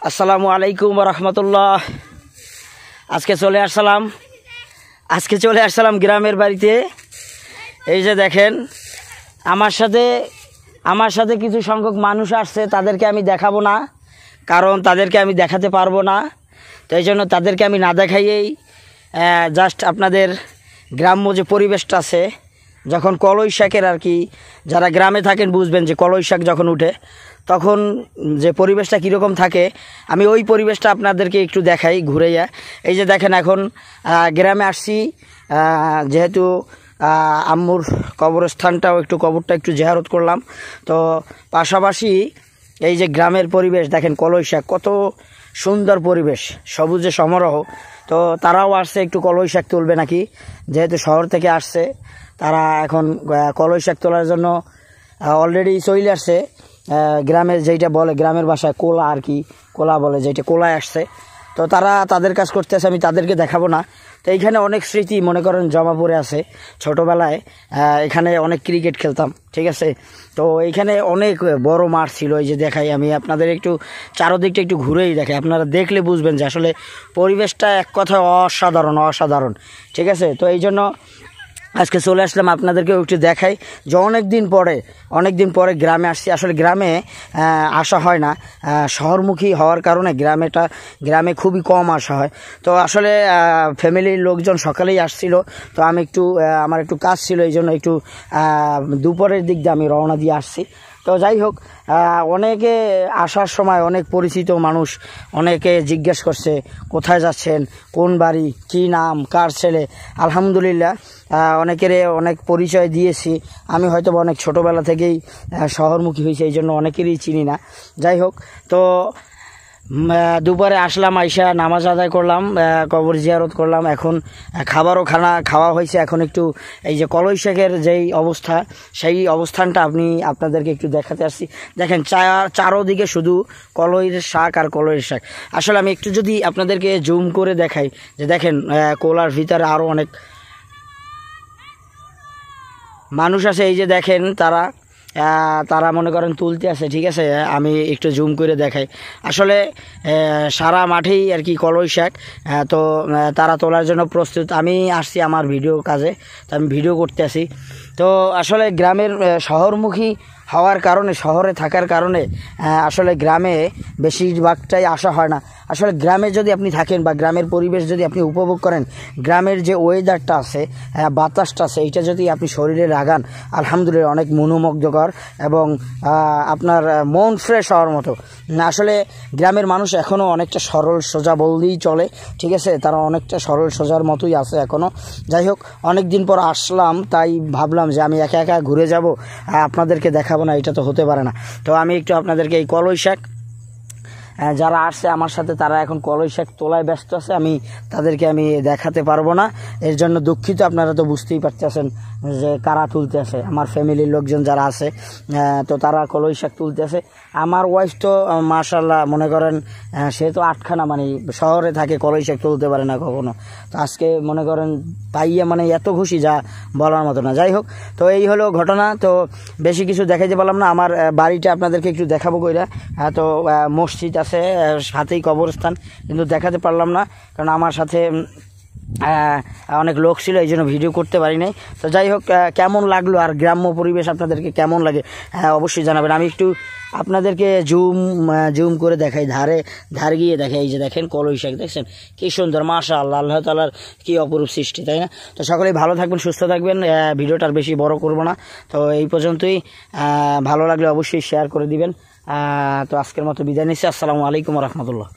আসসালামু আলাইকুম রহমতুল্লাহ। আজকে চলে আসলাম গ্রামের বাড়িতে। এই যে দেখেন আমার সাথে কিছু সংখ্যক মানুষ আসছে, তাদেরকে আমি দেখাবো না, কারণ তাদেরকে আমি দেখাতে পারবো না। তো এই জন্য তাদেরকে আমি না দেখাইয়েই জাস্ট আপনাদের গ্রাম্য যে পরিবেশটা আছে, যখন কলই শাকের আর কি, যারা গ্রামে থাকেন বুঝবেন যে কলই শাক যখন উঠে তখন যে পরিবেশটা কীরকম থাকে, আমি ওই পরিবেশটা আপনাদেরকে একটু দেখাই ঘুরাইয়া। এই যে দেখেন এখন গ্রামে আসছি, যেহেতু আম্মুর কবরস্থানটাও কবরটা একটু জিয়ারত করলাম। তো পাশাপাশি এই যে গ্রামের পরিবেশ দেখেন, কলই শাক কত সুন্দর পরিবেশ, সবুজে সমারোহ। তো তারাও আসছে একটু কলই শাক তুলবে নাকি, যেহেতু শহর থেকে আসছে তারা এখন কলই শাক তোলার জন্য অলরেডি চলে আসছে। গ্রামের যেইটা বলে, গ্রামের ভাষায় কোলা আর কি, কোলা বলে, যেটা কোলায় আসছে। তো তারা তাদের কাজ করতেছে, আমি তাদেরকে দেখাবো না। তো এইখানে অনেক স্মৃতি মনে করেন জমা পড়ে আছে। ছোটোবেলায় এখানে অনেক ক্রিকেট খেলতাম, ঠিক আছে। তো এইখানে অনেক বড় মাঠ ছিল। এই যে দেখাই আমি আপনাদের, একটু চারদিকটা একটু ঘুরেই দেখাই, আপনারা দেখলে বুঝবেন যে আসলে পরিবেশটা এক কথায় অসাধারণ, ঠিক আছে। তো এই জন্য আজকে চলে আসলাম আপনাদেরকে একটু দেখাই যে অনেক দিন পরে গ্রামে আসছি। আসলে গ্রামে আসা হয় না, শহরমুখী হওয়ার কারণে গ্রামে খুবই কম আসা হয়। তো আসলে ফ্যামিলির লোকজন সকালেই আসছিল, তো আমি আমার একটু কাজ ছিল, এই জন্য একটু দুপুরের দিক দিয়ে আমি রওনা দিয়ে আসছি। তো যাই হোক, অনেকে আসার সময় অনেক পরিচিত মানুষ অনেকে জিজ্ঞেস করছে কোথায় যাচ্ছেন, কোন বাড়ি, কি নাম, কার ছেলে। আলহামদুলিল্লাহ অনেকের অনেক পরিচয় দিয়েছি। আমি হয়তো অনেক ছোটোবেলা থেকেই শহরমুখী হয়েছি, এই জন্য অনেকেরই চিনি না। যাই হোক, তো দুপুরে আসলাম, আইসা নামাজ আদায় করলাম, কবর জিয়ারত করলাম। এখন খাওয়া হয়েছে। এখন একটু এই যে কলই শাকের যেই অবস্থা, সেই অবস্থানটা আপনাদেরকে একটু দেখাতে আসছি। দেখেন চারোদিকে শুধু কলইয়ের শাক আর কলইয়ের শাক। আসলে আমি একটু যদি আপনাদেরকে জুম করে দেখাই, যে দেখেন কোলার ভিতরে আরও অনেক মানুষ আছে। এই যে দেখেন তারা মনে করেন তুলতে আছে, ঠিক আছে। আমি একটু জুম করে দেখাই। আসলে সারা মাঠেই আর কি কলই শাক। তো তারা তোলার জন্য প্রস্তুত। আমি আসছি আমার ভিডিও কাজে, তো আমি ভিডিও করতে আসি। তো আসলে গ্রামের শহরমুখী হওয়ার কারণে, শহরে থাকার কারণে আসলে গ্রামে বেশিরভাগটাই আসা হয় না। আসলে গ্রামে যদি আপনি থাকেন বা গ্রামের পরিবেশ যদি আপনি উপভোগ করেন, গ্রামের যে ওয়েদারটা আছে, বাতাসটা আছে, এইটা যদি আপনি শরীরে লাগান, আলহামদুলিল্লাহ অনেক মনোমুগ্ধকর এবং আপনার মন ফ্রেশ হওয়ার মতো। আসলে গ্রামের মানুষ এখনও অনেকটা সরল সোজা বললেই চলে, ঠিক আছে। তারা অনেকটা সরল সোজার মতোই আছে এখনও। যাই হোক, অনেক দিন পর আসলাম, তাই ভাবলাম যে আমি একা ঘুরে যাব, আপনাদেরকে দেখাবো না, এটা তো হতে পারে না। তো আমি একটু আপনাদেরকে এই কলই শাক, যারা আসছে আমার সাথে তারা এখন কলই শাক তোলায় ব্যস্ত আছে, তাদেরকে আমি দেখাতে পারবো না, এর জন্য দুঃখিত। আপনারা তো বুঝতেই পারতেছেন যে কারা তুলতে আছে, আমার ফ্যামিলির লোকজন যারা আছে, তো তারা কলই শাক তুলতে আছে। আমার ওয়াইফ তো মাশাআল্লাহ মনে করেন সে তো আটখানা, মানে শহরে থাকে, কলই শাক তুলতে পারে না কখনো। তো আজকে মনে করেন পাইয়া মানে এত খুশি যা বলার মতো না। যাই হোক, তো এই হলো ঘটনা। তো বেশি কিছু দেখাইতে পারলাম না। আমার বাড়িটা আপনাদেরকে একটু দেখাবো কইরা। তো মসজিদ আছে, সাথেই কবরস্থান, কিন্তু দেখাতে পারলাম না, কারণ আমার সাথে অনেক লোক ছিল, এই জন্য ভিডিও করতে পারি নাই। তো যাই হোক, কেমন লাগলো আর গ্রাম্য পরিবেশ আপনাদেরকে কেমন লাগে অবশ্যই জানাবেন। আমি একটু আপনাদেরকে জুম করে দেখাই, ধারে গিয়ে দেখাই। এই যে দেখেন কলই শাক, দেখছেন কি সুন্দর, মাশাআল্লাহ, আল্লাহ তাআলার কি অপরূপ সৃষ্টি, তাই না? তো সকলেই ভালো থাকবেন, সুস্থ থাকবেন। ভিডিওটা আর বেশি বড় করব না, তো এই পর্যন্তই। ভালো লাগলে অবশ্যই শেয়ার করে দিবেন। তো আজকের মতো বিদায় নিচ্ছি। আসসালামু আলাইকুম রহমতুল্লাহ।